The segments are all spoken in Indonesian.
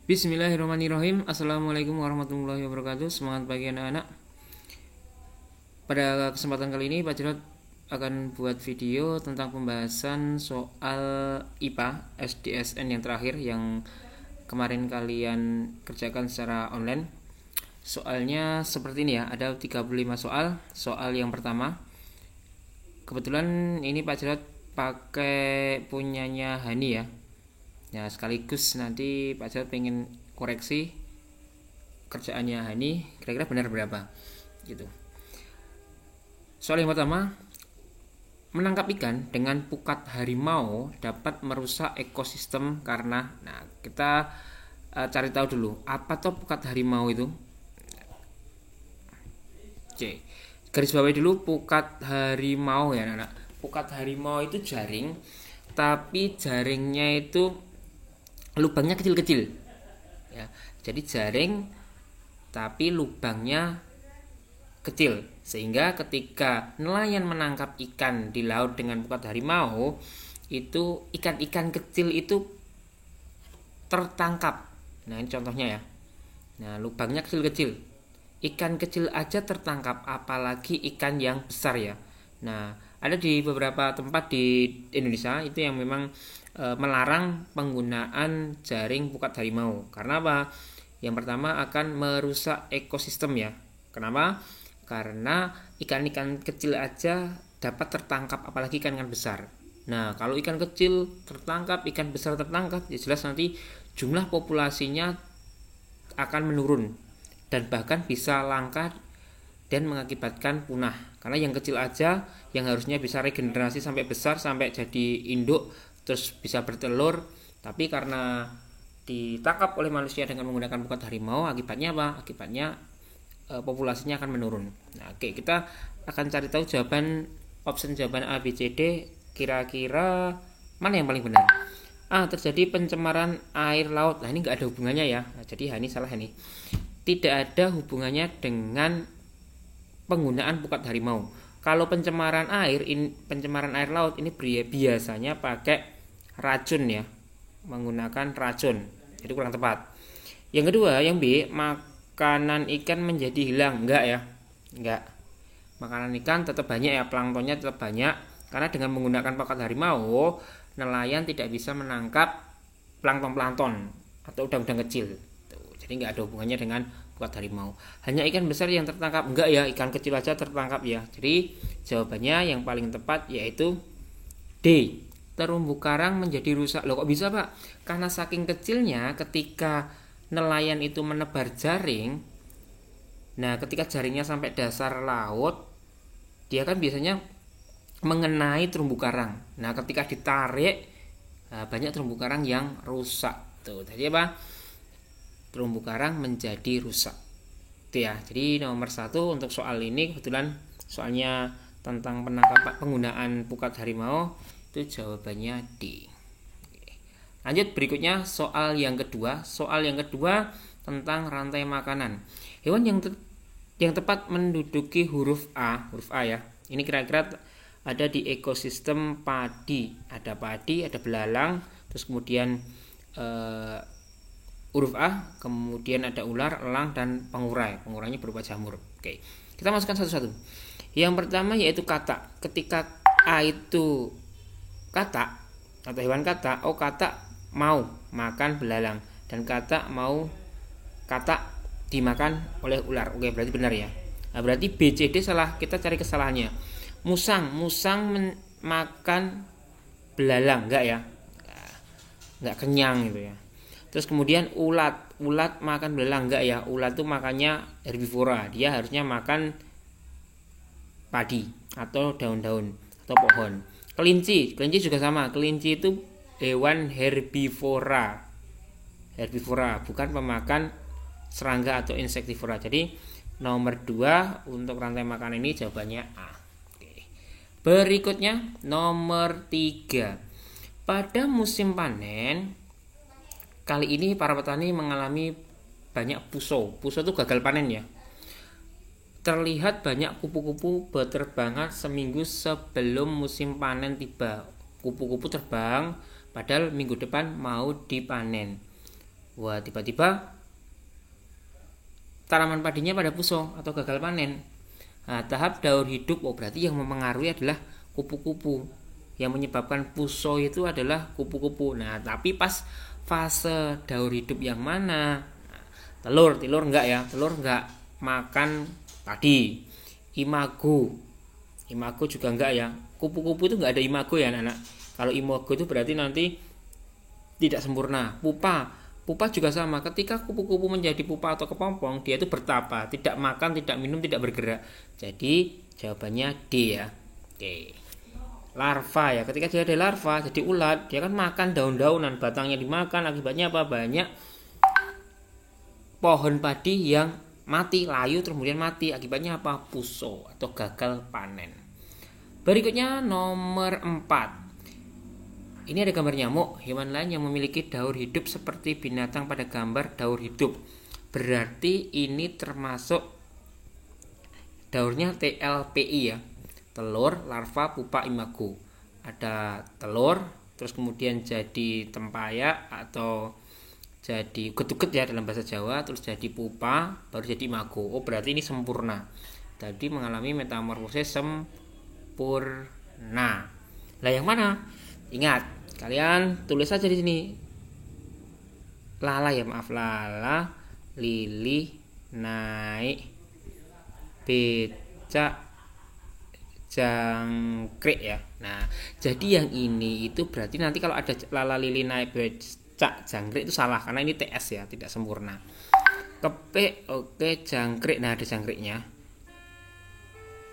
Bismillahirrahmanirrahim. Assalamualaikum warahmatullahi wabarakatuh. Semangat pagi anak-anak. Pada kesempatan kali ini Pak Jarod akan buat video tentang pembahasan soal IPA SDSN yang terakhir yang kemarin kalian kerjakan secara online. Soalnya seperti ini ya, ada 35 soal. Soal yang pertama, kebetulan ini Pak Jarod pakai punyanya Hani ya. Ya, sekaligus nanti Pak Jarod pengen koreksi kerjaannya Hani, kira-kira benar berapa gitu. Soal yang pertama, menangkap ikan dengan pukat harimau dapat merusak ekosistem karena, kita cari tahu dulu apa tuh pukat harimau itu. C. Garis bawahi dulu pukat harimau ya anak. Pukat harimau itu jaring, tapi jaringnya itu lubangnya kecil-kecil ya, jadi jaring tapi lubangnya kecil, sehingga ketika nelayan menangkap ikan di laut dengan pukat harimau, itu ikan-ikan kecil itu tertangkap. Nah, ini contohnya ya. Nah, lubangnya kecil-kecil, ikan kecil aja tertangkap, apalagi ikan yang besar ya. Nah, ada di beberapa tempat di Indonesia itu yang memang melarang penggunaan jaring pukat harimau. Karena apa? Yang pertama akan merusak ekosistem ya. Kenapa? Karena ikan-ikan kecil aja dapat tertangkap, apalagi ikan-ikan besar. Nah, kalau ikan kecil tertangkap, ikan besar tertangkap, ya jelas nanti jumlah populasinya akan menurun dan bahkan bisa langka dan mengakibatkan punah. Karena yang kecil aja yang harusnya bisa regenerasi sampai besar, sampai jadi induk, terus bisa bertelur, tapi karena ditangkap oleh manusia dengan menggunakan pukat harimau, akibatnya apa? Akibatnya populasinya akan menurun. Nah, oke, kita akan cari tahu opsi jawaban A, B, C, D, kira-kira mana yang paling benar. A. Terjadi pencemaran air laut. Nah, ini nggak ada hubungannya ya. Nah, jadi ini salah ini. Tidak ada hubungannya dengan penggunaan pukat harimau. Kalau pencemaran air laut ini biasanya pakai racun ya, menggunakan racun, jadi kurang tepat. Yang kedua, yang B, makanan ikan menjadi hilang. Enggak ya, enggak. Makanan ikan tetap banyak ya, planktonnya tetap banyak, karena dengan menggunakan pukat harimau, nelayan tidak bisa menangkap plankton atau udang-udang kecil. Jadi enggak ada hubungannya dengan pukat harimau. Hanya ikan besar yang tertangkap. Enggak ya, ikan kecil aja tertangkap ya. Jadi jawabannya yang paling tepat yaitu D. Terumbu karang menjadi rusak. Loh, kok bisa Pak? Karena saking kecilnya ketika nelayan itu menebar jaring, nah ketika jaringnya sampai dasar laut, dia kan biasanya mengenai terumbu karang. Nah, ketika ditarik, banyak terumbu karang yang rusak. Tuh, jadi apa? Terumbu karang menjadi rusak. Itu ya. Jadi nomor 1 untuk soal ini, kebetulan soalnya tentang penggunaan pukat harimau, itu jawabannya D. Lanjut berikutnya soal yang kedua. Soal yang kedua tentang rantai makanan. Hewan yang tepat menduduki huruf A ya. Ini kira-kira ada di ekosistem padi. Ada padi, ada belalang, terus kemudian huruf A, kemudian ada ular, elang, dan pengurai. Pengurainya berupa jamur. Oke, kita masukkan satu-satu. Yang pertama yaitu katak. Ketika A itu katak atau hewan katak, katak mau makan belalang dan katak dimakan oleh ular. Oke, berarti benar ya. Nah, berarti B, C, D salah. Kita cari kesalahannya. Musang makan belalang, enggak ya? Enggak kenyang gitu ya. Terus kemudian ulat makan belalang, enggak ya? Ulat itu makannya herbivora, dia harusnya makan padi atau daun-daun atau pohon. Kelinci juga sama. Kelinci itu hewan herbivora, bukan pemakan serangga atau insektivora. Jadi nomor 2 untuk rantai makanan ini jawabannya A. Oke. Berikutnya nomor 3. Pada musim panen kali ini para petani mengalami banyak puso. Puso itu gagal panen ya. Terlihat banyak kupu-kupu berterbangan seminggu sebelum musim panen tiba. Kupu-kupu terbang padahal minggu depan mau dipanen. Wah, tiba-tiba tanaman padinya pada puso atau gagal panen. Nah, tahap daur hidup, berarti yang mempengaruhi adalah kupu-kupu. Yang menyebabkan puso itu adalah kupu-kupu. Nah, tapi pas fase daur hidup yang mana? Telur enggak ya, telur enggak makan padi. Imago juga enggak ya. Kupu-kupu itu enggak ada imago ya anak-anak. Kalau imago itu berarti nanti tidak sempurna. Pupa juga sama. Ketika kupu-kupu menjadi pupa atau kepompong, dia itu bertapa, tidak makan, tidak minum, tidak bergerak. Jadi jawabannya D ya. Oke. Larva ya, ketika dia ada larva jadi ulat, dia kan makan daun-daunan, batangnya dimakan, akibatnya apa? Banyak pohon padi yang mati, layu kemudian mati, akibatnya apa? Puso atau gagal panen. Berikutnya nomor 4. Ini ada gambar nyamuk, hewan lain yang memiliki daur hidup seperti binatang pada gambar daur hidup. Berarti ini termasuk daurnya TLPI ya. Telur, larva, pupa, imago. Ada telur, terus kemudian jadi tempayak atau jadi uget-uget ya dalam bahasa Jawa, terus jadi pupa, baru jadi imago. Berarti ini sempurna. Tadi mengalami metamorfosis sempurna. Lah yang mana? Ingat, kalian tulis saja di sini. Lala ya, maaf, lala, lili, naik, becak, jangkrik ya. Nah, jadi yang ini itu berarti nanti kalau ada lala, lili, naik, becak, jangkrik itu salah karena ini TS ya, tidak sempurna. Kepik, oke, jangkrik. Nah, ada jangkriknya.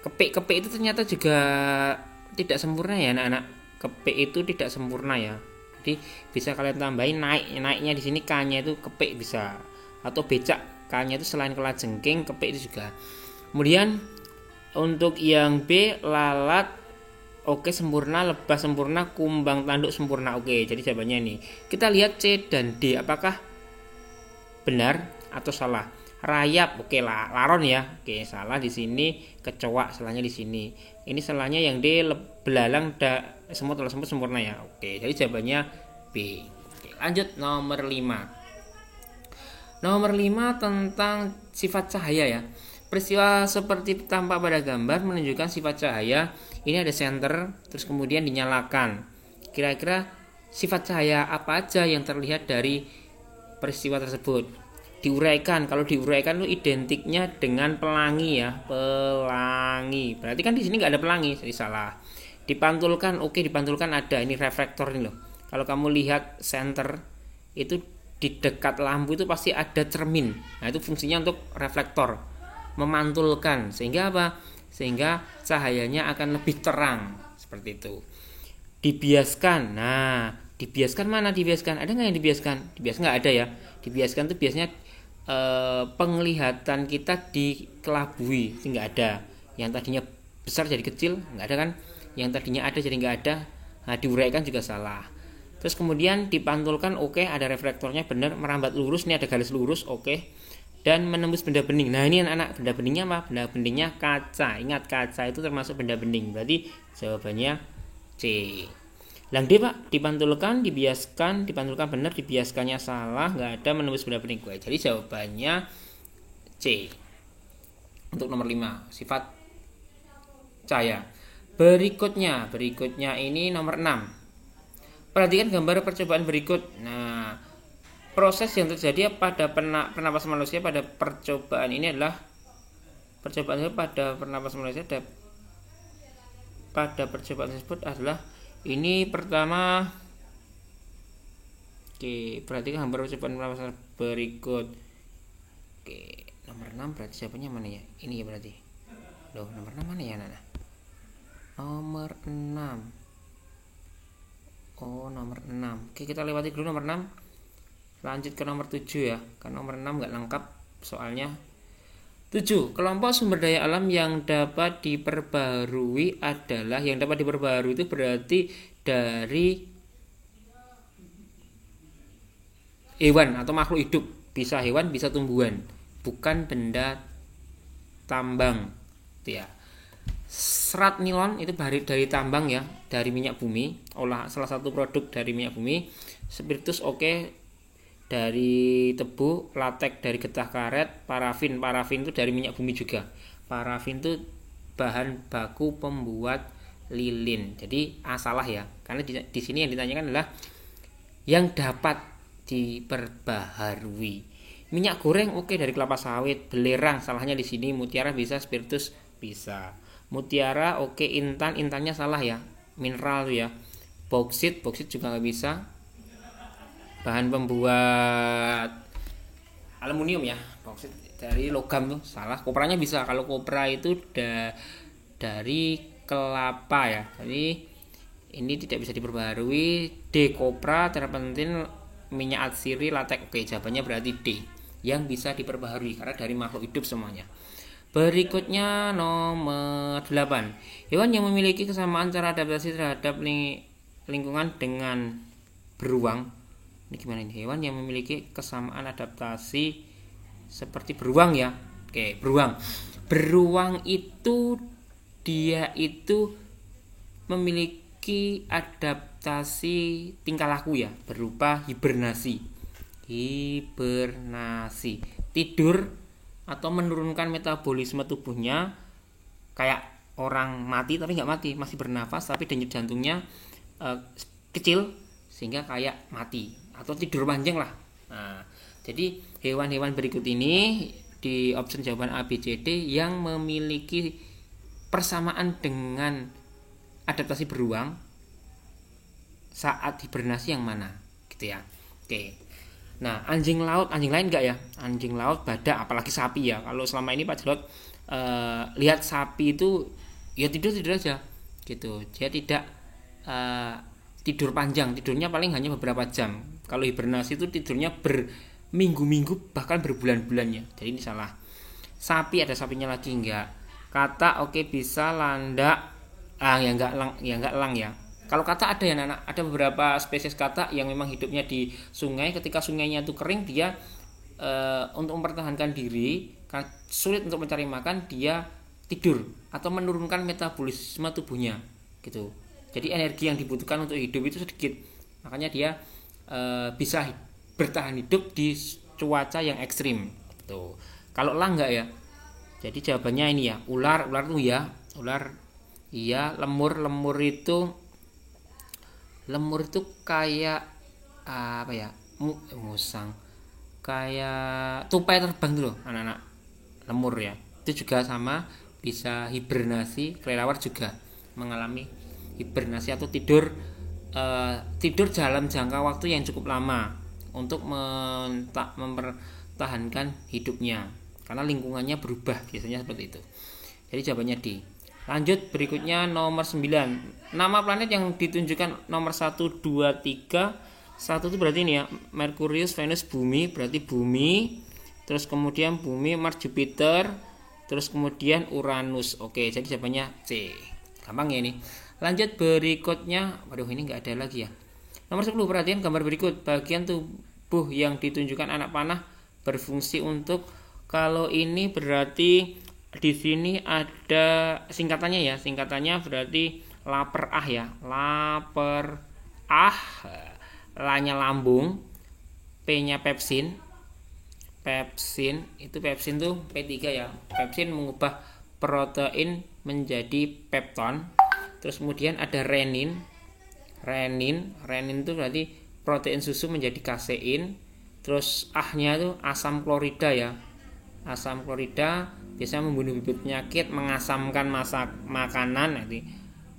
Kepik itu ternyata juga tidak sempurna ya anak-anak. Kepik itu tidak sempurna ya. Jadi bisa kalian tambahin naiknya di sini K-nya itu kepik bisa, atau becak K-nya itu selain kelajengking kepik itu juga. Kemudian untuk yang B, lalat oke sempurna, lebah sempurna, kumbang tanduk sempurna. Oke, jadi jawabannya ini. Kita lihat C dan D apakah benar atau salah. Rayap oke lah, laron ya. Oke, salah di sini. Kecoa salahnya di sini. Ini salahnya yang D, belalang semut sempurna ya. Oke, jadi jawabannya B. Oke, lanjut nomor 5. Nomor 5 tentang sifat cahaya ya. Peristiwa seperti tampak pada gambar menunjukkan sifat cahaya. Ini ada senter, terus kemudian dinyalakan. Kira-kira sifat cahaya apa aja yang terlihat dari peristiwa tersebut? Diuraikan. Kalau diuraikan itu identiknya dengan pelangi ya, pelangi. Berarti kan di sini nggak ada pelangi, jadi salah. Dipantulkan, oke, dipantulkan ada. Ini reflektor ini loh. Kalau kamu lihat senter itu di dekat lampu itu pasti ada cermin. Nah, itu fungsinya untuk reflektor, memantulkan, sehingga apa? Sehingga cahayanya akan lebih terang, seperti itu. Dibiaskan. Nah, dibiaskan mana dibiaskan? Ada nggak yang dibiaskan? Dibiaskan nggak ada ya. Dibiaskan itu biasanya penglihatan kita dikelabui, sehingga ada. Yang tadinya besar jadi kecil, nggak ada kan? Yang tadinya ada jadi nggak ada. Nah, diuraikan juga salah. Terus kemudian dipantulkan, oke, ada reflektornya benar, merambat lurus, ini ada garis lurus, oke. Dan menembus benda bening. Nah, ini anak-anak, benda beningnya apa? Benda beningnya kaca. Ingat, kaca itu termasuk benda bening. Berarti jawabannya C. Yang D Pak, dipantulkan, dibiaskan, dipantulkan benar, dibiaskannya salah, nggak ada, menembus benda bening. Jadi jawabannya C. Untuk nomor 5, sifat cahaya. Berikutnya ini nomor 6. Perhatikan gambar percobaan berikut. Nah, proses yang terjadi pada pernapasan manusia pada percobaan ini adalah percobaan pada pernapasan manusia pada percobaan tersebut adalah ini pertama. Oke, perhatikan gambar percobaan pernapasan berikut. Oke, nomor 6 berarti jawabannya mana ya? Ini ya berarti. Loh, nomor 6 mana ya, Nana? Nomor 6. Oh, nomor 6. Oke, kita lewati dulu nomor 6. Lanjut ke nomor 7 ya. Kan nomor 6 nggak lengkap soalnya. 7. Kelompok sumber daya alam yang dapat diperbarui adalah, yang dapat diperbarui itu berarti dari hewan atau makhluk hidup. Bisa hewan, bisa tumbuhan. Bukan benda tambang. Itu ya. Serat nilon itu dari tambang ya, dari minyak bumi, salah satu produk dari minyak bumi. Spiritus oke, dari tebu, latek dari getah karet, parafin itu dari minyak bumi juga. Parafin itu bahan baku pembuat lilin. Jadi salah ya, karena di sini yang ditanyakan adalah yang dapat diperbaharui. Minyak goreng oke, dari kelapa sawit. Belerang salahnya di sini. Mutiara bisa, spiritus bisa. Mutiara oke, intannya salah ya, mineral tuh ya. Boksit juga nggak bisa. Bahan pembuat aluminium ya, boksit dari logam tuh salah. Kopranya bisa, kalau kopra itu dari kelapa ya, jadi ini tidak bisa diperbaharui. D kopra, terpentin, minyak atsiri, latek. Oke, jawabannya berarti D, yang bisa diperbaharui karena dari makhluk hidup semuanya. Berikutnya nomor 8. Hewan yang memiliki kesamaan cara adaptasi terhadap lingkungan dengan beruang. Ini gimana ini? Hewan yang memiliki kesamaan adaptasi seperti beruang ya. Oke, beruang. Beruang itu dia itu memiliki adaptasi tingkah laku ya, berupa hibernasi. Tidur atau menurunkan metabolisme tubuhnya kayak orang mati, tapi nggak mati, masih bernafas, tapi denyut jantungnya kecil sehingga kayak mati, atau tidur panjang lah. Nah, jadi hewan-hewan berikut ini di option jawaban A, B, C, D yang memiliki persamaan dengan adaptasi beruang saat hibernasi yang mana, gitu ya. Oke. Nah, anjing lain enggak ya? Anjing laut, badak, apalagi sapi ya. Kalau selama ini Pak Jelot lihat sapi itu ya tidur aja gitu. Dia tidak tidur panjang, tidurnya paling hanya beberapa jam. Kalau hibernasi itu tidurnya berminggu-minggu bahkan berbulan-bulannya. Jadi ini salah. Sapi ada sapinya lagi enggak? Kata oke bisa, landak ya enggak elang ya. Kalau kata ada ya anak, ada beberapa spesies kata yang memang hidupnya di sungai. Ketika sungainya itu kering, dia untuk mempertahankan diri, sulit untuk mencari makan, dia tidur atau menurunkan metabolisme tubuhnya gitu. Jadi energi yang dibutuhkan untuk hidup itu sedikit, makanya dia bisa bertahan hidup di cuaca yang ekstrim gitu. Kalau elang enggak ya. Jadi jawabannya ini ya, ular tuh ya, ular iya. Lemur itu kayak apa ya, musang, kayak tupai terbang tuh loh anak-anak. Lemur ya, itu juga sama, bisa hibernasi. Kelelawar juga mengalami hibernasi atau tidur dalam jangka waktu yang cukup lama untuk mempertahankan hidupnya karena lingkungannya berubah, biasanya seperti itu. Jadi jawabannya D. Lanjut, berikutnya nomor 9. Nama planet yang ditunjukkan nomor 1, 2, 3. 1 itu berarti ini ya, Merkurius, Venus, Bumi, berarti Bumi. Terus kemudian Bumi, Mars, Jupiter. Terus kemudian Uranus. Oke, jadi jawabannya C. Gampang ya ini. Lanjut berikutnya. Waduh, ini enggak ada lagi ya. Nomor 10, perhatian gambar berikut. Bagian tubuh yang ditunjukkan anak panah berfungsi untuk, kalau ini berarti di sini ada singkatannya ya. Singkatannya berarti laperah ya. Laperah. La-nya lambung, P-nya pepsin. Itu pepsin tuh P3 ya. Pepsin mengubah protein menjadi pepton. Terus kemudian ada renin. Renin itu berarti protein susu menjadi kasein. Terus A-nya tuh asam klorida ya. Asam klorida biasanya membunuh bibit penyakit, mengasamkan makanan, nanti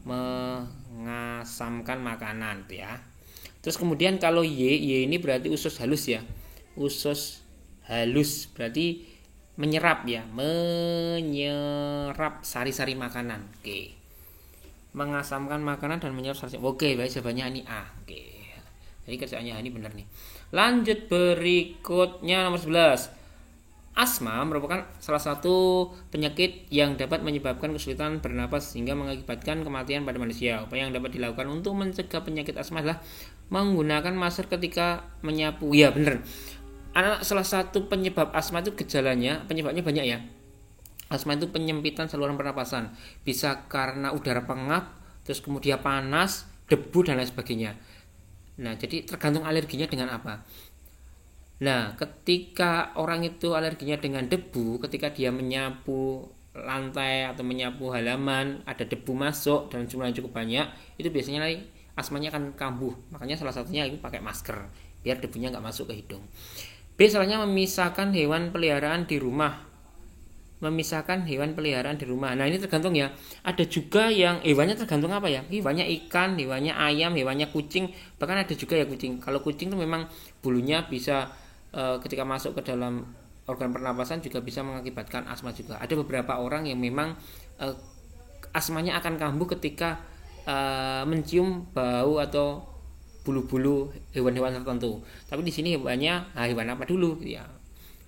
mengasamkan makanan ya. Terus kemudian kalau Y ini berarti usus halus ya. Usus halus berarti menyerap ya, menyerap sari-sari makanan. Oke. Mengasamkan makanan dan menyerap sari-sari. Oke, baik, jawabannya ini A. Oke. Jadi kerjaannya ini benar nih. Lanjut berikutnya nomor 11. Asma merupakan salah satu penyakit yang dapat menyebabkan kesulitan bernapas sehingga mengakibatkan kematian pada manusia. Upaya yang dapat dilakukan untuk mencegah penyakit asma adalah menggunakan masker ketika menyapu. Ya benar. Salah satu penyebab asma itu penyebabnya banyak ya. Asma itu penyempitan saluran pernapasan. Bisa karena udara pengap, terus kemudian panas, debu dan lain sebagainya. Nah, jadi tergantung alerginya dengan apa. Nah, ketika orang itu alerginya dengan debu, ketika dia menyapu lantai atau menyapu halaman, ada debu masuk dan jumlahnya cukup banyak, itu biasanya asmanya akan kambuh. Makanya salah satunya itu pakai masker, biar debunya nggak masuk ke hidung. B. Salahnya memisahkan hewan peliharaan di rumah. Memisahkan hewan peliharaan di rumah. Nah, ini tergantung ya. Ada juga yang hewannya tergantung apa ya? Hewannya ikan, hewannya ayam, hewannya kucing, bahkan ada juga ya kucing. Kalau kucing itu memang bulunya bisa ketika masuk ke dalam organ pernapasan juga bisa mengakibatkan asma juga. Ada beberapa orang yang memang asmanya akan kambuh ketika mencium bau atau bulu-bulu hewan-hewan tertentu. Tapi di sini hewannya, hewan apa dulu ya?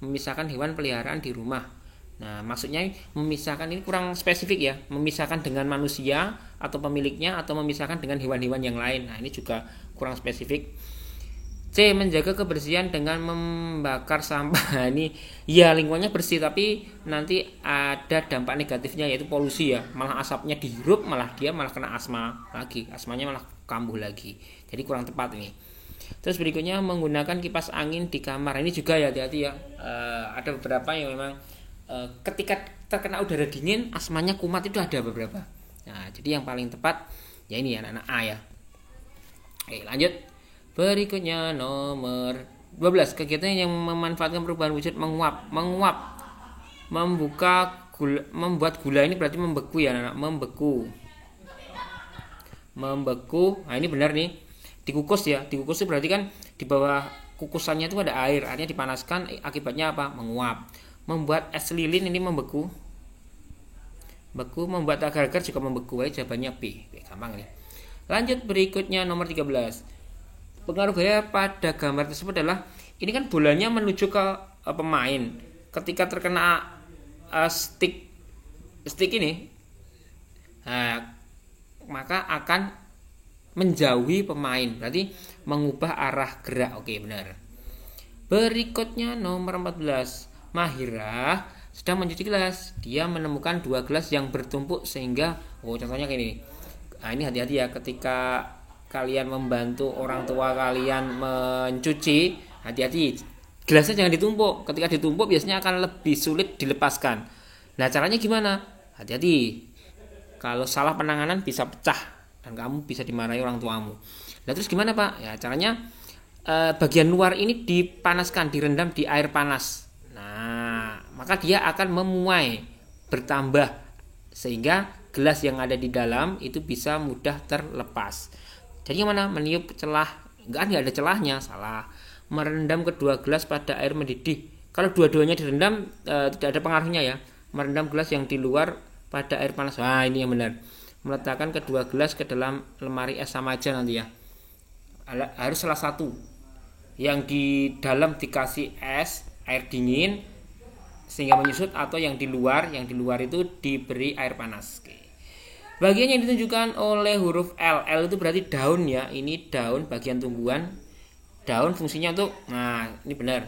Memisahkan hewan peliharaan di rumah. Nah, maksudnya memisahkan ini kurang spesifik ya, memisahkan dengan manusia atau pemiliknya atau memisahkan dengan hewan-hewan yang lain. Nah, ini juga kurang spesifik. C. Menjaga kebersihan dengan membakar sampah. Ini ya lingkungannya bersih tapi nanti ada dampak negatifnya yaitu polusi ya. Malah asapnya dihirup, malah kena asma lagi. Asmanya malah kambuh lagi. Jadi kurang tepat ini. Terus berikutnya menggunakan kipas angin di kamar. Ini juga ya hati-hati ya. Ada beberapa yang memang ketika terkena udara dingin asmanya kumat itu ada beberapa. Nah, jadi yang paling tepat ya ini anak-anak A ya. Oke, lanjut. Berikutnya nomor 12. Kegiatan yang memanfaatkan perubahan wujud menguap. Membuat gula ini berarti membeku ya anak. Membeku. Nah, ini benar nih. Dikukus ya. Dikukus itu berarti kan di bawah kukusannya itu ada air. Airnya dipanaskan, akibatnya apa? Menguap. Membuat es lilin ini membeku. Membuat agar-agar juga membeku. Jawabannya B. Gampang nih. Lanjut berikutnya nomor 13. Pengaruh gaya pada gambar tersebut adalah ini kan bolanya menuju ke pemain. Ketika terkena stick ini, maka akan menjauhi pemain. Berarti mengubah arah gerak. Oke, benar. Berikutnya nomor 14. Mahirah sedang mencuci gelas. Dia menemukan 2 gelas yang bertumpuk sehingga contohnya kayak ini. Nah, ini hati-hati ya ketika kalian membantu orang tua kalian mencuci, hati-hati gelasnya jangan ditumpuk. Ketika ditumpuk biasanya akan lebih sulit dilepaskan. Nah, caranya gimana? Hati-hati. Kalau salah penanganan bisa pecah dan kamu bisa dimarahi orang tuamu. Nah, terus gimana Pak? Ya, caranya bagian luar ini dipanaskan, direndam di air panas. Nah, maka dia akan memuai, bertambah sehingga gelas yang ada di dalam itu bisa mudah terlepas. Jadi gimana? Meniup celah, enggak ada celahnya, salah. Merendam kedua gelas pada air mendidih. Kalau dua-duanya direndam tidak ada pengaruhnya ya. Merendam gelas yang di luar pada air panas. Wah, ini yang benar. Meletakkan kedua gelas ke dalam lemari es sama aja nanti ya. Harus salah satu. Yang di dalam dikasih es, air dingin sehingga menyusut, atau yang di luar itu diberi air panas. Oke. Bagian yang ditunjukkan oleh huruf L. L itu berarti daun ya. Ini daun, bagian tumbuhan. Daun fungsinya untuk, nah ini benar.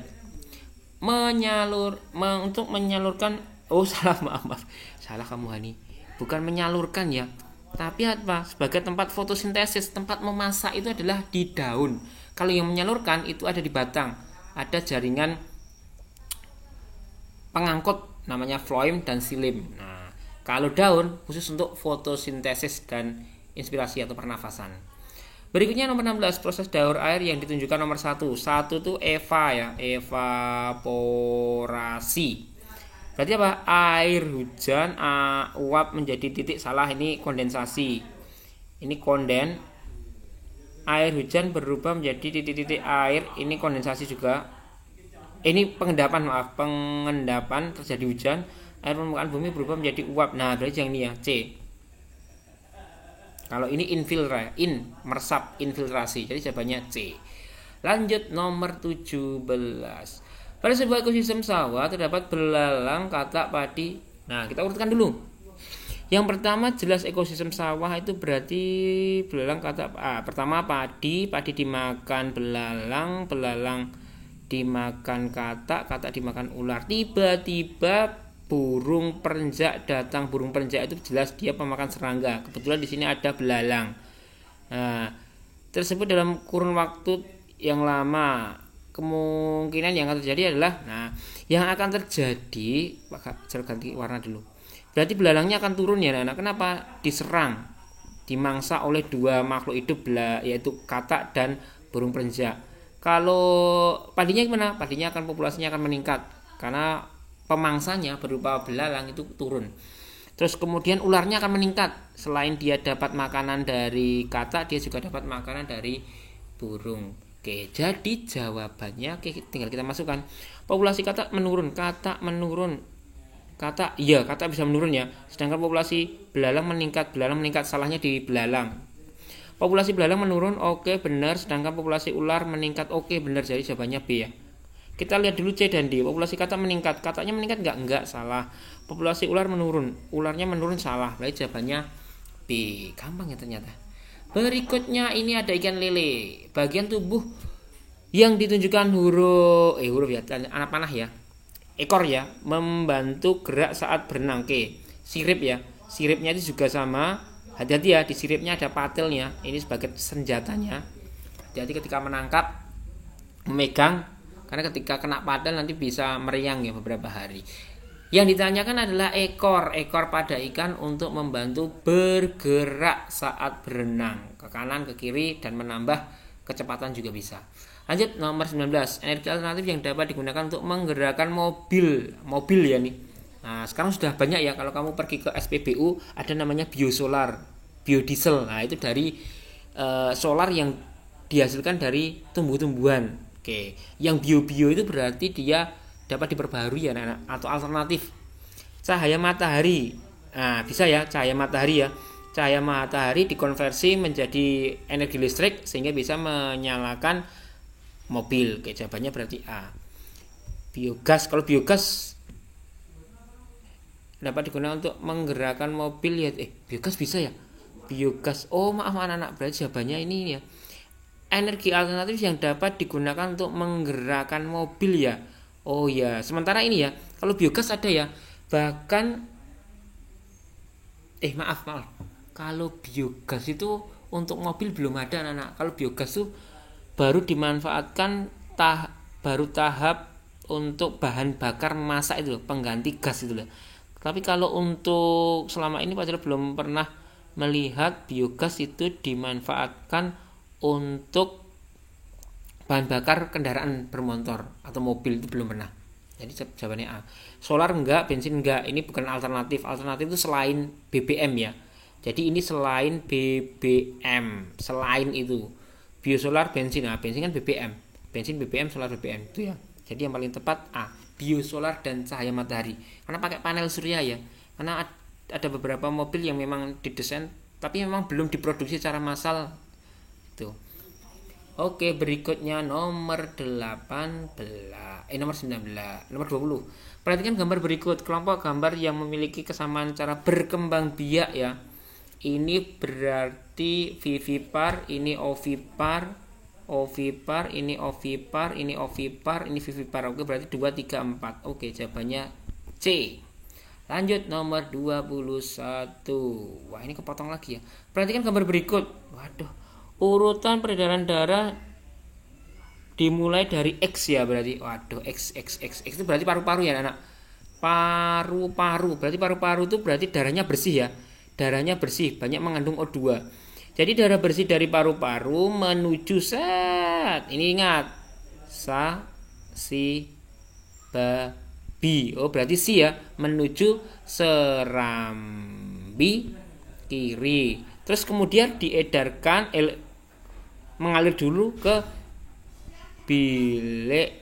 Untuk menyalurkan. Oh salah, maaf. Salah kamu Hani. Bukan menyalurkan ya. Tapi apa? Sebagai tempat fotosintesis, tempat memasak itu adalah di daun. Kalau yang menyalurkan itu ada di batang. Ada jaringan pengangkut namanya floem dan silim. Nah, kalau daun khusus untuk fotosintesis dan inspirasi atau pernafasan. Berikutnya nomor 16, proses daur air yang ditunjukkan nomor 1. 1 itu evaporasi. Berarti apa? Air hujan uap menjadi titik, salah, ini kondensasi. Ini konden. Air hujan berubah menjadi titik-titik air, ini kondensasi juga. Ini pengendapan terjadi hujan. Air permukaan bumi berubah menjadi uap. Nah, berarti yang ini ya, C. Kalau ini meresap, infiltrasi. Jadi jawabannya C. Lanjut nomor 17. Pada sebuah ekosistem sawah terdapat belalang, katak, padi. Nah, kita urutkan dulu. Yang pertama jelas ekosistem sawah itu berarti belalang, katak. Pertama padi dimakan belalang dimakan katak dimakan ular. Tiba-tiba burung perenjak datang. Burung perenjak itu jelas dia pemakan serangga. Kebetulan di sini ada belalang. Nah, tersebut dalam kurun waktu yang lama. kemungkinan yang akan terjadi adalah, nah yang akan terjadi, saya ganti warna dulu, berarti belalangnya akan turun ya anak. Kenapa? Diserang, dimangsa oleh dua makhluk hidup, yaitu katak dan burung perenjak. Kalau padinya gimana? Padinya akan, populasinya akan meningkat karena pemangsanya berupa belalang itu turun. Terus kemudian ularnya akan meningkat, selain dia dapat makanan dari katak, dia juga dapat makanan dari burung. Oke, jadi jawabannya tinggal kita masukkan. Populasi katak menurun, katak bisa menurun ya. Sedangkan populasi belalang meningkat, salahnya di belalang. Populasi belalang menurun, oke benar. Sedangkan populasi ular meningkat, oke benar. Jadi jawabannya B ya. Kita lihat dulu C dan D. Populasi katak meningkat, kataknya meningkat enggak, salah. Populasi ular menurun, ularnya menurun, salah. Berarti jawabannya B. Gampang ya ternyata. Berikutnya ini ada ikan lele. Bagian tubuh yang ditunjukkan huruf ya, anak panah ya, ekor ya, membantu gerak saat berenang. Oke, sirip ya, siripnya itu juga sama. Hati-hati ya, di siripnya ada patilnya, ini sebagai senjatanya. Hati-hati ketika menangkap, memegang, karena ketika kena patil nanti bisa meriang ya beberapa hari. Yang ditanyakan adalah ekor pada ikan untuk membantu bergerak saat berenang ke kanan ke kiri dan menambah kecepatan juga bisa. Lanjut nomor 19, energi alternatif yang dapat digunakan untuk menggerakkan mobil ya nih. Nah, sekarang sudah banyak ya, kalau kamu pergi ke SPBU ada namanya biosolar, biodiesel. Nah, itu dari solar yang dihasilkan dari tumbuh-tumbuhan. Oke, yang bio itu berarti dia dapat diperbaharui ya anak, atau alternatif. Cahaya matahari, nah bisa ya, cahaya matahari ya, cahaya matahari dikonversi menjadi energi listrik sehingga bisa menyalakan mobil. Oke, jawabannya berarti A. Biogas, kalau biogas dapat digunakan untuk menggerakkan mobil ya, biogas bisa ya, biogas, oh maaf anak-anak, berarti jawabannya ini ya, energi alternatif yang dapat digunakan untuk menggerakkan mobil ya. Oh ya, sementara ini ya, kalau biogas ada ya, bahkan maaf, kalau biogas itu untuk mobil belum ada anak-anak. Kalau biogas itu baru dimanfaatkan baru tahap untuk bahan bakar masak itu, pengganti gas itu loh. Tapi kalau untuk selama ini Pak belum pernah melihat biogas itu dimanfaatkan untuk bahan bakar kendaraan bermotor atau mobil, itu belum pernah. Jadi jawabannya A. Solar enggak, bensin enggak. Ini bukan alternatif. Alternatif itu selain BBM ya. Jadi ini selain BBM, selain itu. Biosolar, bensin. Nah, bensin kan BBM. Bensin BBM, solar BBM itu ya. Jadi yang paling tepat A. Biosolar dan cahaya matahari. Karena pakai panel surya ya. Karena ada beberapa mobil yang memang didesain tapi memang belum diproduksi secara massal. Itu. Oke, berikutnya nomor 19, nomor 20. Perhatikan gambar berikut, kelompok gambar yang memiliki kesamaan cara berkembang biak ya. Ini berarti vivipar, ini ovipar, ini ovipar, ini ovipar, ini vivipar. Oke, berarti 2, 3, 4. Oke, jawabannya C. Lanjut nomor 21. Wah, ini kepotong lagi ya. Perhatikan gambar berikut. Waduh. Urutan peredaran darah dimulai dari X ya berarti. Waduh, X itu berarti paru-paru ya anak. Paru-paru, berarti paru-paru itu berarti darahnya bersih ya. Darahnya bersih, banyak mengandung O2. Jadi darah bersih dari paru-paru menuju ini ingat. B. Oh, berarti C ya, menuju serambi kiri. Terus kemudian diedarkan mengalir dulu ke bilik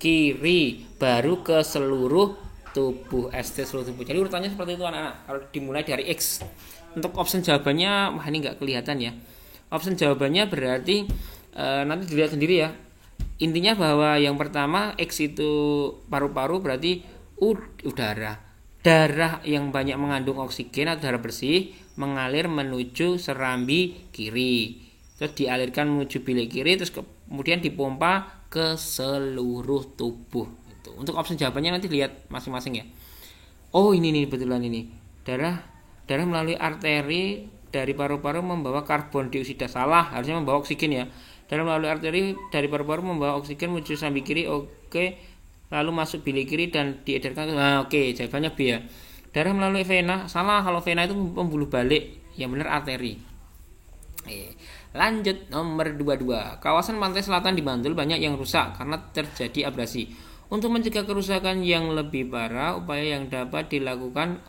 kiri, baru ke seluruh tubuh, seluruh tubuh. Jadi urutannya seperti itu anak-anak. Kalau dimulai dari X. Untuk option jawabannya, wah ini nggak kelihatan ya. Option jawabannya berarti nanti dilihat sendiri ya. Intinya bahwa yang pertama X itu paru-paru, berarti udara. Darah yang banyak mengandung oksigen atau darah bersih mengalir menuju serambi kiri. Terus dialirkan menuju bilik kiri, terus kemudian dipompa ke seluruh tubuh. Itu. Untuk opsi jawabannya nanti lihat masing-masing ya. Oh ini nih betulan ini. Darah melalui arteri dari paru-paru membawa karbon dioksida. Salah, harusnya membawa oksigen ya. Darah melalui arteri dari paru-paru membawa oksigen menuju sambi kiri, oke, lalu masuk bilik kiri dan diedarkan. Nah, oke, jawabannya B ya. Darah melalui vena, salah, kalau vena itu pembuluh balik, yang benar arteri. Lanjut nomor 22. Kawasan pantai selatan di Bantul banyak yang rusak karena terjadi abrasi. Untuk mencegah kerusakan yang lebih parah, upaya yang dapat dilakukan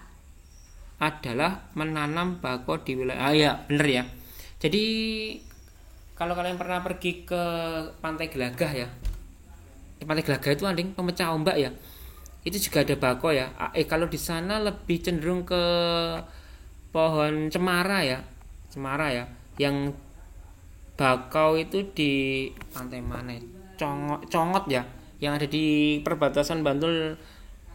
adalah menanam bakau di wilayah. Ya, bener ya. Jadi kalau kalian pernah pergi ke Pantai Gelagah ya, di Pantai Gelagah itu ada pemecah ombak ya. Itu juga ada bakau ya. Kalau di sana lebih cenderung ke pohon cemara ya. Cemara ya. Yang bakau itu di pantai mana? Congot ya, yang ada di perbatasan Bantul,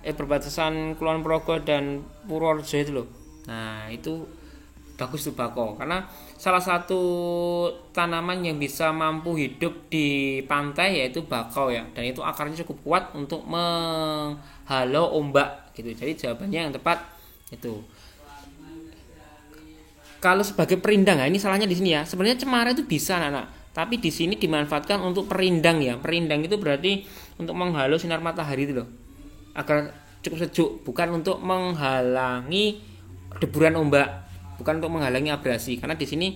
perbatasan Kulon Progo dan Purworejo itu loh. Nah, itu bagus tuh bakau karena salah satu tanaman yang bisa mampu hidup di pantai yaitu bakau ya, dan itu akarnya cukup kuat untuk menghalau ombak gitu. Jadi jawabannya yang tepat itu. Kalau sebagai perindang, ini salahnya di sini ya. Sebenarnya cemara itu bisa anak-anak, tapi di sini dimanfaatkan untuk perindang ya. Perindang itu berarti untuk menghalau sinar matahari itu loh, agar cukup sejuk, bukan untuk menghalangi deburan ombak, bukan untuk menghalangi abrasi. Karena di sini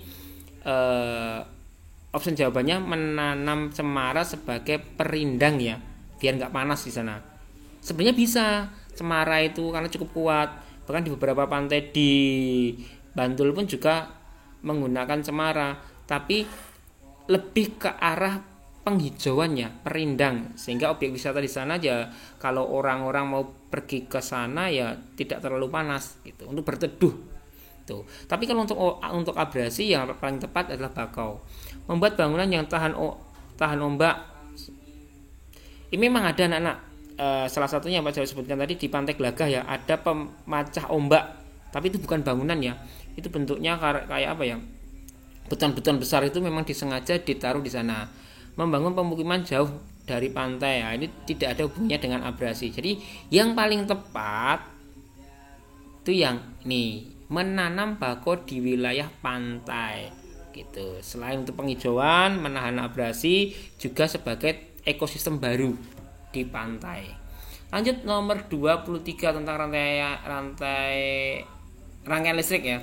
option jawabannya menanam cemara sebagai perindang ya, biar nggak panas di sana. Sebenarnya bisa cemara itu karena cukup kuat. Bahkan di beberapa pantai di Bantul pun juga menggunakan cemara, tapi lebih ke arah penghijauannya, perindang, sehingga objek wisata di sana ya kalau orang-orang mau pergi ke sana ya tidak terlalu panas gitu untuk berteduh tuh. Tapi kalau untuk abrasi yang paling tepat adalah bakau. Membuat bangunan yang tahan ombak. Ini memang ada anak-anak, salah satunya yang Pak Jawa sebutkan tadi di Pantai Gelagah ya, ada pemacah ombak, tapi itu bukan bangunan ya. Itu bentuknya kayak apa ya, beton-beton besar itu memang disengaja ditaruh di sana. Membangun pemukiman jauh dari pantai ya, ini tidak ada hubungannya dengan abrasi. Jadi yang paling tepat itu yang ini, menanam bakau di wilayah pantai gitu. Selain untuk penghijauan, menahan abrasi, juga sebagai ekosistem baru di pantai. Lanjut nomor 23 tentang rangkaian listrik ya.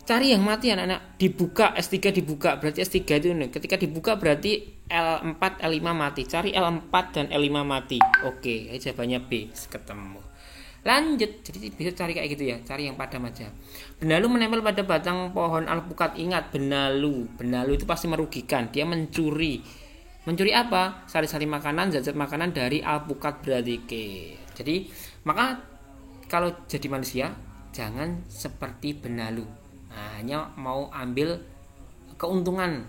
Cari yang mati anak-anak, dibuka S3 dibuka, berarti S3 itu ketika dibuka berarti L4 L5 mati. Cari L4 dan L5 mati. Oke, jawabannya B, ketemu. Lanjut, jadi bisa cari kayak gitu ya, cari yang padam aja. Benalu menempel pada batang pohon alpukat. Ingat, benalu itu pasti merugikan. Dia mencuri apa? Sari-sari makanan, zat-zat makanan dari alpukat berarti. Jadi maka kalau jadi manusia jangan seperti benalu. Nah, hanya mau ambil keuntungan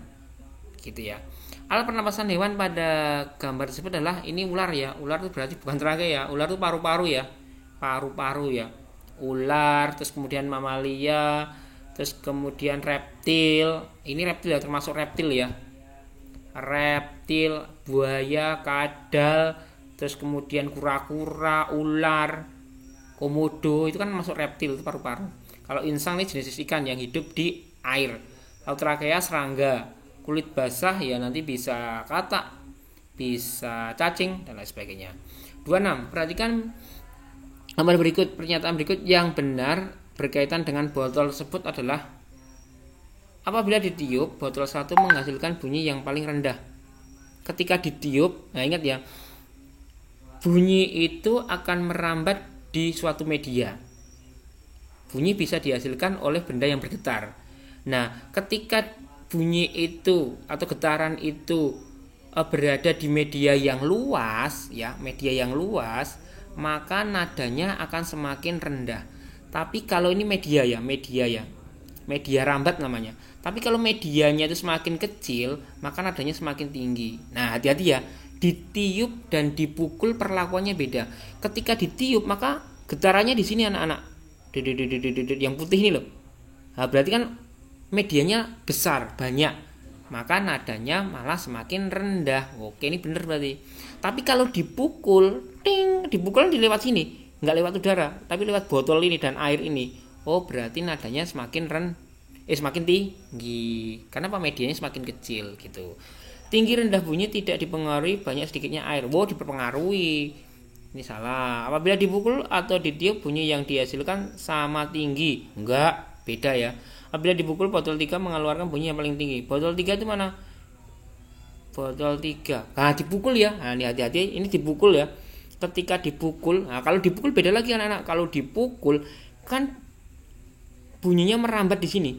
gitu ya. Alat pernapasan hewan pada gambar tersebut adalah ini ular ya. Ular itu berarti bukan terakhir ya. Ular itu paru-paru ya. Paru-paru ya. Ular, terus kemudian mamalia, terus kemudian reptil. Ini reptil ya, termasuk reptil ya. Reptil, buaya, kadal, terus kemudian kura-kura, ular, komodo, itu kan masuk reptil, itu paru-paru. Kalau insang ini jenis ikan yang hidup di air. Laut trakea serangga, kulit basah ya nanti bisa katak, bisa cacing dan lain sebagainya. 26. Perhatikan nomor berikut, pernyataan berikut yang benar berkaitan dengan botol tersebut adalah: apabila ditiup, botol 1 menghasilkan bunyi yang paling rendah. Ketika ditiup, nah ingat ya, bunyi itu akan merambat di suatu media. Bunyi bisa dihasilkan oleh benda yang bergetar. Nah, ketika bunyi itu atau getaran itu berada di media yang luas ya, maka nadanya akan semakin rendah. Tapi kalau ini media rambat namanya. Tapi kalau medianya itu semakin kecil, maka nadanya semakin tinggi. Nah, hati-hati ya, ditiup dan dipukul perlakuannya beda. Ketika ditiup maka getarannya di sini anak-anak, yang putih ini loh. Nah, berarti kan medianya besar, banyak, maka nadanya malah semakin rendah. Oke, ini benar berarti. Tapi kalau dipukul, dipukul dilewat sini, nggak lewat udara, tapi lewat botol ini dan air ini. Oh, berarti nadanya semakin tinggi. Karena apa? Medianya semakin kecil gitu. Tinggi rendah bunyi tidak dipengaruhi banyak sedikitnya air. Wow, dipengaruhi. Ini salah. Apabila dipukul atau ditiup bunyi yang dihasilkan sama tinggi. Enggak, beda ya. Apabila dipukul botol 3 mengeluarkan bunyi yang paling tinggi. Botol 3 itu mana? Botol 3. Nah, dipukul ya. Nah, ini hati-hati, ini dipukul ya. Ketika dipukul, nah kalau dipukul beda lagi anak-anak. Kalau dipukul kan bunyinya merambat di sini.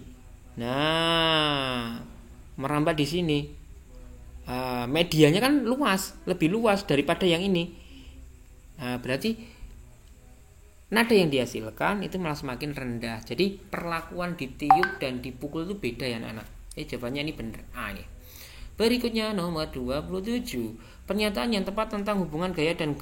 Nah, merambat di sini. Medianya kan luas, lebih luas daripada yang ini. Nah, berarti nada yang dihasilkan itu malah semakin rendah. Jadi perlakuan ditiup dan dipukul itu beda ya anak-anak. Jawabannya ini benar. Ini. Berikutnya nomor 27. Pernyataan yang tepat tentang hubungan gaya dan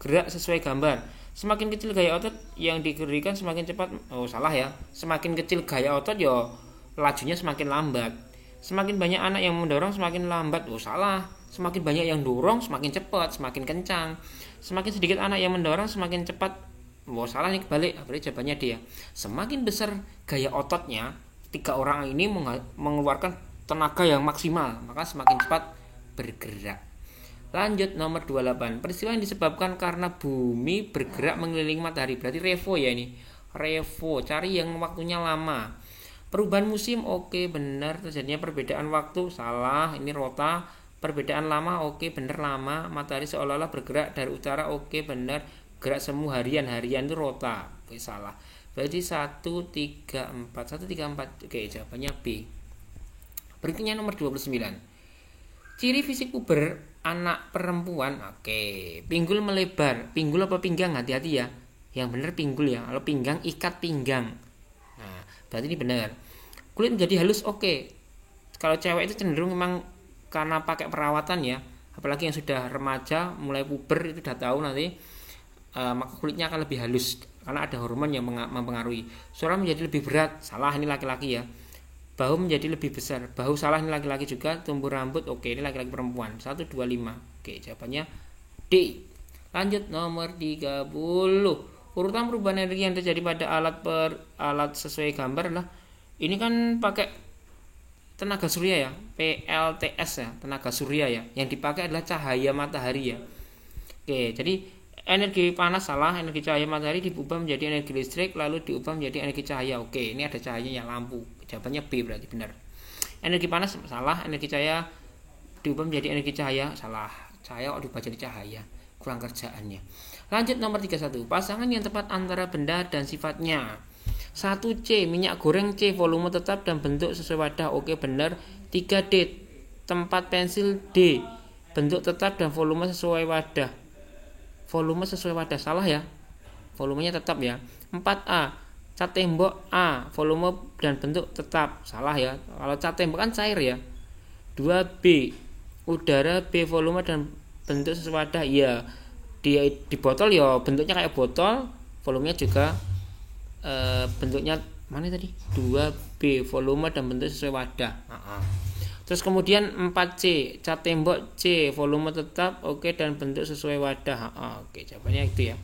gerak sesuai gambar. Semakin kecil gaya otot yang diberikan semakin cepat. Oh, salah ya. Semakin kecil gaya otot ya lajunya semakin lambat. Semakin banyak anak yang mendorong semakin lambat. Oh, salah. Semakin banyak yang dorong semakin cepat, semakin kencang. Semakin sedikit anak yang mendorong semakin cepat. Oh, salah nih, kebalik. Berarti jawabannya dia. Semakin besar gaya ototnya, 3 orang ini mengeluarkan tenaga yang maksimal, maka semakin cepat bergerak. Lanjut nomor 28. Peristiwa yang disebabkan karena bumi bergerak mengelilingi matahari. Berarti revo ya ini. Revo, cari yang waktunya lama. Perubahan musim, oke, benar. Terjadinya perbedaan waktu, salah. Ini rota. Perbedaan lama, oke, benar, lama. Matahari seolah-olah bergerak dari utara, oke, benar. Gerak semu harian itu rota, oke, salah. Berarti 1, 3, 4. 1, 3, 4. Oke, jawabannya B. Berikutnya nomor 29. Ciri fisik puber anak perempuan, oke. Pinggul melebar. Pinggul apa pinggang? Hati-hati ya. Yang benar pinggul ya. Kalau pinggang, ikat pinggang. Nah, berarti ini benar. Kulit menjadi halus, oke. Kalau cewek itu cenderung memang karena pakai perawatan ya. Apalagi yang sudah remaja, mulai puber itu udah tahu nanti, maka kulitnya akan lebih halus karena ada hormon yang mempengaruhi. Suara menjadi lebih berat, salah, ini laki-laki ya. Bahu menjadi lebih besar, bahu, salah, ini laki-laki juga. Tumbuh rambut, oke, ini laki-laki perempuan. 1, 2, 5. Oke, jawabannya D. Lanjut nomor 30. Urutan perubahan energi yang terjadi pada alat sesuai gambar adalah ini kan pakai tenaga surya ya, PLTS ya, tenaga surya ya. Yang dipakai adalah cahaya matahari ya. Oke, jadi energi panas salah, energi cahaya matahari diubah menjadi energi listrik lalu diubah menjadi energi cahaya. Oke, ini ada cahayanya lampu. Jawabannya B berarti benar. Energi panas salah, energi cahaya diubah menjadi energi cahaya, salah. Cahaya kok diubah jadi cahaya, kurang kerjaannya. Lanjut nomor 31. Pasangan yang tepat antara benda dan sifatnya. 1C, minyak goreng. C, volume tetap dan bentuk sesuai wadah. Oke, benar. 3D, tempat pensil. D, bentuk tetap dan volume sesuai wadah. Volume sesuai wadah, salah ya. Volumenya tetap ya. 4A, cat tembok. A, volume dan bentuk tetap, salah ya. Kalau cat tembok kan cair ya. 2B, udara. B, volume dan bentuk sesuai wadah. Iya, di botol ya bentuknya kayak botol, volumenya juga bentuknya mana tadi? 2B, volume dan bentuk sesuai wadah. Terus kemudian 4C, cat tembok. C, volume tetap, oke, dan bentuk sesuai wadah. Oke, jawabannya itu ya.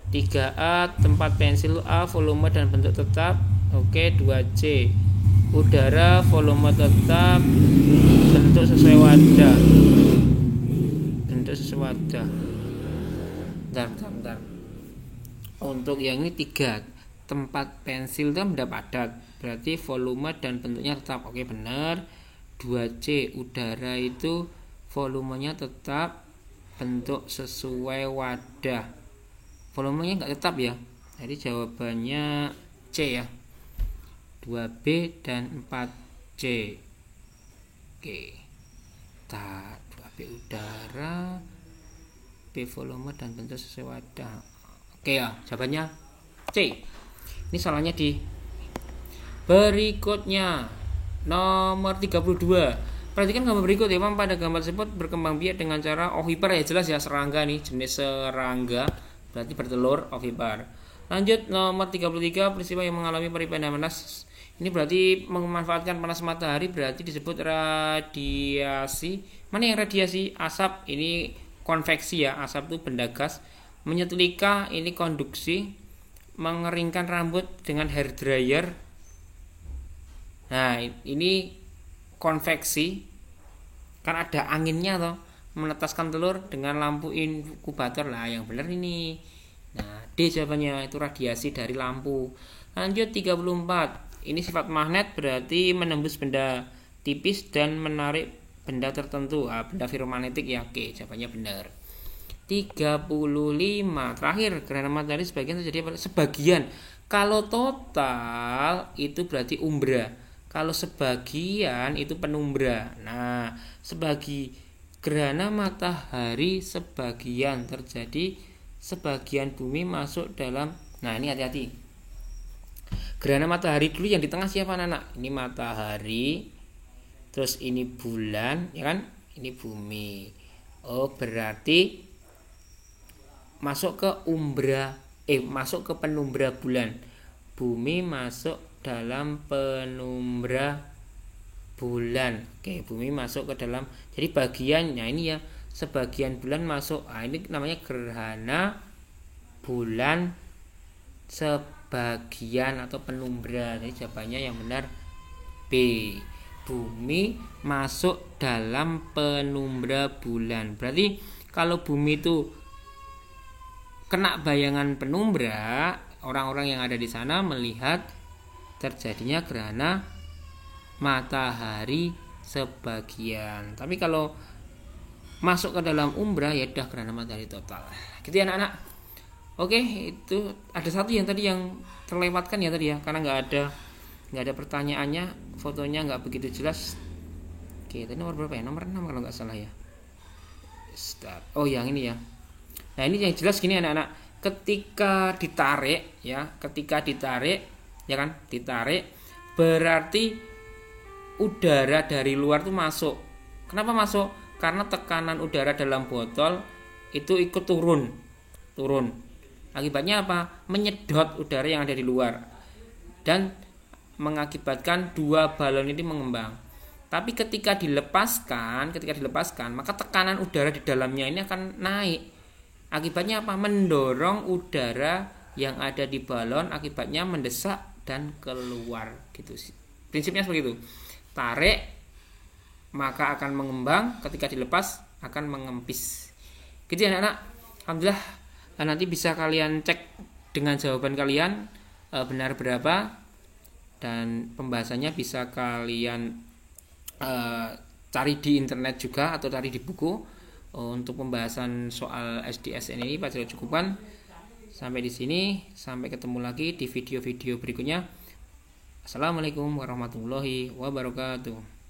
3A, tempat pensil. A, volume dan bentuk tetap, oke. 2C, udara, volume tetap, bentuk sesuai wadah. Bentuk sesuai wadah. Bentar. Untuk yang ini 3, tempat pensil itu benda padat, berarti volume dan bentuknya tetap, oke, benar. 2C, udara itu volumenya tetap, bentuk sesuai wadah. Volumenya enggak tetap ya. Jadi jawabannya C ya. 2B dan 4C. Oke. 2B udara, B volume dan bentuk sesuai wadah. Oke ya, jawabannya C. Ini salahnya di berikutnya. Nomor 32. Perhatikan gambar berikut ya, pada gambar tersebut berkembang biak dengan cara ovipar ya, jelas ya, serangga nih, jenis serangga, berarti bertelur, ovipar. Lanjut nomor 33. Peristiwa yang mengalami peripatan panas. Ini berarti memanfaatkan panas matahari, berarti disebut radiasi. Mana yang radiasi? Asap, ini konveksi ya, asap itu benda gas. Menyetrika, ini konduksi. Mengeringkan rambut dengan hair dryer. Nah, ini konveksi. kan ada anginnya toh, menetaskan telur dengan lampu inkubator lah, yang benar ini. Nah, D jawabannya, itu radiasi dari lampu. Lanjut 34. Ini sifat magnet berarti menembus benda tipis dan menarik benda tertentu. Benda ferromagnetik ya. Oke, jawabannya benar. 35. Terakhir, gerhana matahari sebagian terjadi pada sebagian. Kalau total itu berarti umbra. Kalau sebagian itu penumbra. Nah, gerhana matahari sebagian terjadi, sebagian bumi masuk dalam. Nah, ini hati-hati. Gerhana matahari dulu yang di tengah siapa anak? Ini matahari. Terus ini bulan, ya kan? Ini bumi. Oh, berarti masuk ke masuk ke penumbra bulan. Bumi masuk dalam penumbra bulan. Oke, bumi masuk ke dalam. Jadi bagiannya ini ya, sebagian bulan masuk. Ini namanya gerhana bulan sebagian atau penumbra. Jadi jawabannya yang benar B. Bumi masuk dalam penumbra bulan. Berarti kalau bumi itu kena bayangan penumbra, orang-orang yang ada di sana melihat terjadinya gerhana matahari sebagian. Tapi kalau masuk ke dalam umbra ya udah gerhana matahari total. Gitu ya anak-anak. Oke, itu ada satu yang tadi yang terlewatkan ya tadi ya, karena nggak ada pertanyaannya, fotonya nggak begitu jelas. Oke, tadi nomor berapa ya? Nomor 6 kalau nggak salah ya. Start. Oh, yang ini ya. Nah, ini yang jelas gini anak-anak. Ketika ditarik ya kan, ditarik berarti udara dari luar tuh masuk. Kenapa masuk? Karena tekanan udara dalam botol itu ikut turun. Akibatnya apa? Menyedot udara yang ada di luar dan mengakibatkan dua balon ini mengembang. Tapi ketika dilepaskan, maka tekanan udara di dalamnya ini akan naik. Akibatnya apa? Mendorong udara yang ada di balon, akibatnya mendesak dan keluar gitu sih. Prinsipnya seperti itu. Tarik maka akan mengembang, ketika dilepas akan mengempis. Gitu ya anak-anak. Alhamdulillah, nanti bisa kalian cek dengan jawaban kalian benar berapa, dan pembahasannya bisa kalian cari di internet juga atau cari di buku. Untuk pembahasan soal SDSN ini pada cukupan sampai di sini. Sampai ketemu lagi di video-video berikutnya. Assalamualaikum warahmatullahi wabarakatuh.